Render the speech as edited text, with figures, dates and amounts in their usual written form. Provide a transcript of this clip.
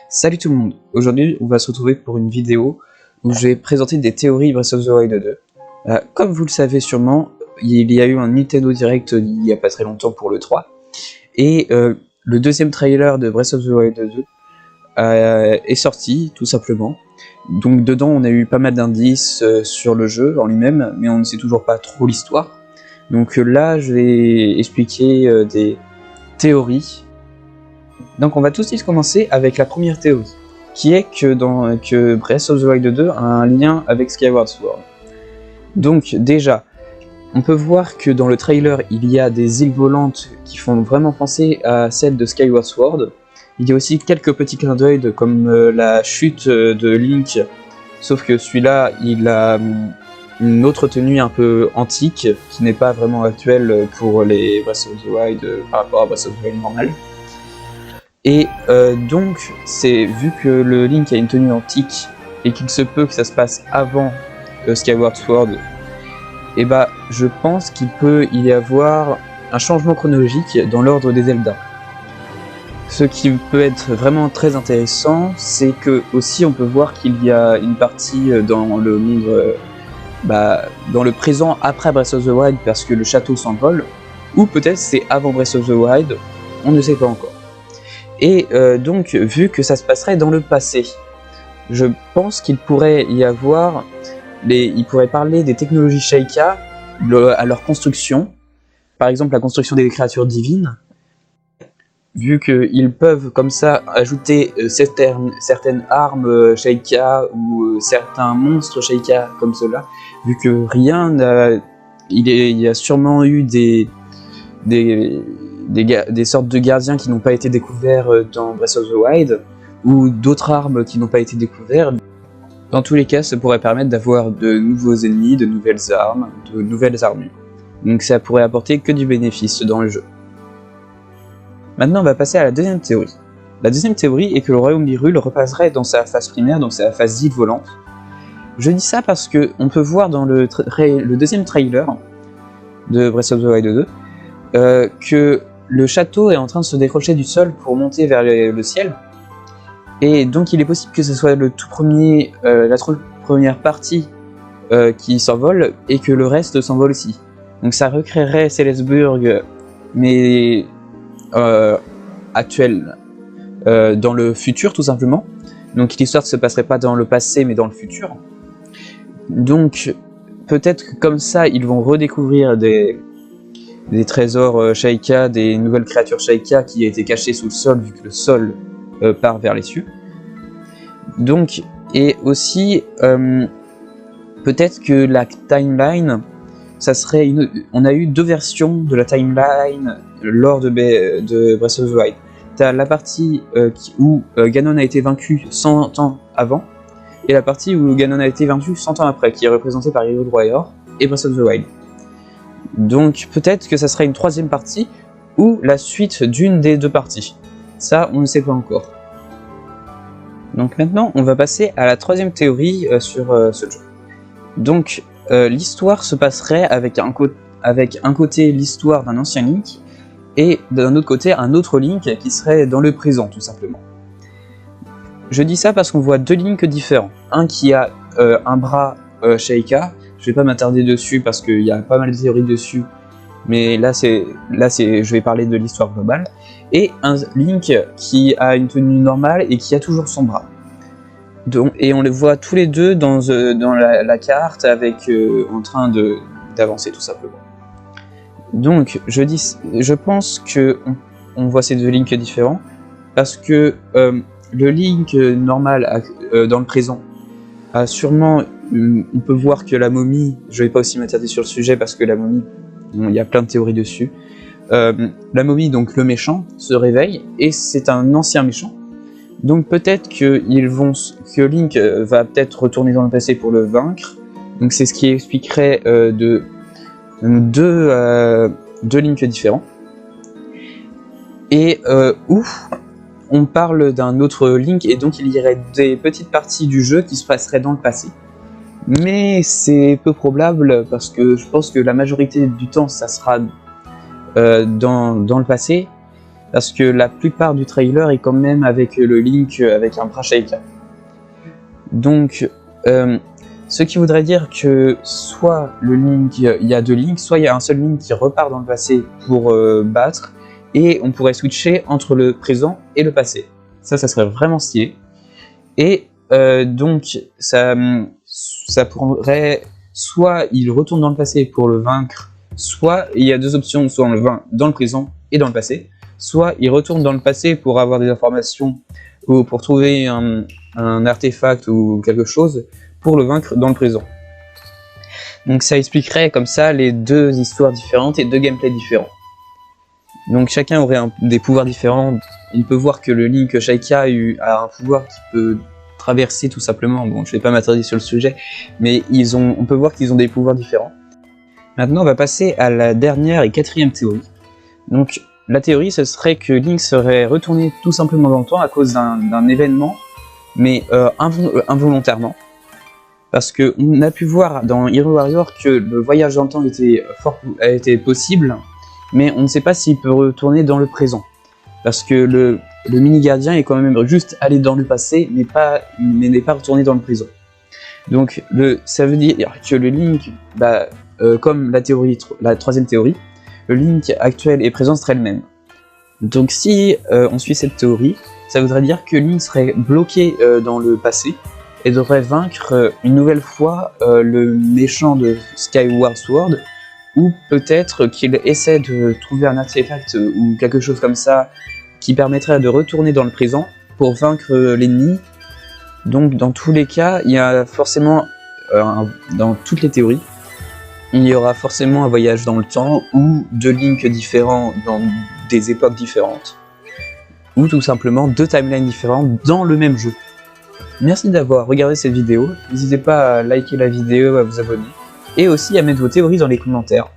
Salut tout le monde, aujourd'hui on va se retrouver pour une vidéo où je vais présenter des théories Breath of the Wild 2. Comme vous le savez sûrement, il y a eu un Nintendo Direct il y a pas très longtemps pour le 3, et le deuxième trailer de Breath of the Wild 2 est sorti tout simplement. Donc dedans on a eu pas mal d'indices sur le jeu en lui-même, mais on ne sait toujours pas trop l'histoire. Donc là je vais expliquer des théories. Donc on va tout de suite commencer avec la première théorie, qui est que Breath of the Wild 2 a un lien avec Skyward Sword. Donc déjà, on peut voir que dans le trailer, il y a des îles volantes qui font vraiment penser à celles de Skyward Sword. Il y a aussi quelques petits clins d'œil comme la chute de Link, sauf que celui-là, il a une autre tenue un peu antique, qui n'est pas vraiment actuelle pour les Breath of the Wild par rapport à Breath of the Wild normal. Et donc, vu que le Link a une tenue antique et qu'il se peut que ça se passe avant Skyward Sword, et bah je pense qu'il peut y avoir un changement chronologique dans l'ordre des Zelda. Ce qui peut être vraiment très intéressant, c'est que aussi on peut voir qu'il y a une partie dans le monde, dans le présent après Breath of the Wild parce que le château s'envole, ou peut-être c'est avant Breath of the Wild, on ne sait pas encore. Et donc, vu que ça se passerait dans le passé, je pense qu'il pourrait y avoir... il pourrait parler des technologies Sheikah à leur construction. Par exemple, la construction des créatures divines. Vu qu'ils peuvent comme ça ajouter certaines armes Sheikah ou certains monstres Sheikah comme cela. Vu que rien n'a... Il y a sûrement eu des sortes de gardiens qui n'ont pas été découverts dans Breath of the Wild, ou d'autres armes qui n'ont pas été découvertes. Dans tous les cas, ça pourrait permettre d'avoir de nouveaux ennemis, de nouvelles armes, de nouvelles armures. Donc ça pourrait apporter que du bénéfice dans le jeu. Maintenant, on va passer à la deuxième théorie. La deuxième théorie est que le royaume d'Hyrule repasserait dans sa phase primaire, donc sa phase île volante. Je dis ça parce que on peut voir dans le deuxième trailer de Breath of the Wild 2 que le château est en train de se décrocher du sol pour monter vers le ciel, et donc il est possible que ce soit la toute première partie qui s'envole et que le reste s'envole aussi. Donc ça recréerait Celesburg, mais actuel, dans le futur tout simplement. Donc l'histoire ne se passerait pas dans le passé mais dans le futur. Donc peut-être que comme ça ils vont redécouvrir des trésors Sheikah, des nouvelles créatures Sheikah qui étaient cachées sous le sol vu que le sol part vers les cieux. Donc, et aussi peut-être que la timeline, ça serait on a eu deux versions de la timeline lors de Breath of the Wild. T'as la partie où Ganon a été vaincu 100 ans avant, et la partie où Ganon a été vaincu 100 ans après, qui est représentée par Hyrule Warrior et Breath of the Wild. Donc peut-être que ça sera une troisième partie, ou la suite d'une des deux parties. Ça, on ne sait pas encore. Donc maintenant, on va passer à la troisième théorie sur ce jeu. Donc l'histoire se passerait avec un côté l'histoire d'un ancien Link, et d'un autre côté un autre Link qui serait dans le présent tout simplement. Je dis ça parce qu'on voit deux Links différents. Un qui a un bras Sheikah. Je vais pas m'attarder dessus parce qu'il y a pas mal de théories dessus, mais là je vais parler de l'histoire globale. Et un Link qui a une tenue normale et qui a toujours son bras. Et on les voit tous les deux dans la carte en train d'avancer tout simplement. Donc je pense que on voit ces deux Links différents parce que le Link normal dans le présent a sûrement... On peut voir que la momie, je vais pas aussi m'attarder sur le sujet parce que la momie, il y a plein de théories dessus. La momie, donc le méchant, se réveille et c'est un ancien méchant. Donc peut-être que Link va peut-être retourner dans le passé pour le vaincre. Donc c'est ce qui expliquerait deux Links différents. Et on parle d'un autre Link, et donc il y aurait des petites parties du jeu qui se passeraient dans le passé. Mais c'est peu probable parce que je pense que la majorité du temps ça sera dans le passé, parce que la plupart du trailer est quand même avec le Link avec un bras Sheikah. Donc, ce qui voudrait dire que soit le Link, il y a deux Links, soit il y a un seul Link qui repart dans le passé pour battre, et on pourrait switcher entre le présent et le passé. Ça serait vraiment stylé. Et donc, ça pourrait, soit il retourne dans le passé pour le vaincre, soit il y a deux options, soit on le vainc dans le présent et dans le passé, soit il retourne dans le passé pour avoir des informations ou pour trouver un artefact ou quelque chose pour le vaincre dans le présent. Donc ça expliquerait comme ça les deux histoires différentes et deux gameplays différents. Donc chacun aurait des pouvoirs différents. On peut voir que le Link Sheikah a un pouvoir qui peut traverser tout simplement. Bon, je vais pas m'attarder sur le sujet, mais on peut voir qu'ils ont des pouvoirs différents. Maintenant, on va passer à la dernière et quatrième théorie. Donc la théorie, ce serait que Link serait retourné tout simplement dans le temps à cause d'un événement, mais involontairement. Parce qu'on a pu voir dans Hero Warrior que le voyage dans le temps était possible, mais on ne sait pas s'il peut retourner dans le présent. Parce que le mini-gardien est quand même juste allé dans le passé, mais n'est pas retourné dans le présent. Donc ça veut dire que le Link, comme la troisième théorie, le Link actuel et présent serait le même. Donc si on suit cette théorie, ça voudrait dire que Link serait bloqué dans le passé, et devrait vaincre une nouvelle fois le méchant de Skyward Sword, ou peut-être qu'il essaie de trouver un artefact ou quelque chose comme ça qui permettrait de retourner dans le présent pour vaincre l'ennemi. Donc dans tous les cas, il y a forcément, dans toutes les théories, il y aura forcément un voyage dans le temps ou deux Links différents dans des époques différentes, ou tout simplement deux timelines différentes dans le même jeu. Merci d'avoir regardé cette vidéo, n'hésitez pas à liker la vidéo, à vous abonner, et aussi à mettre vos théories dans les commentaires.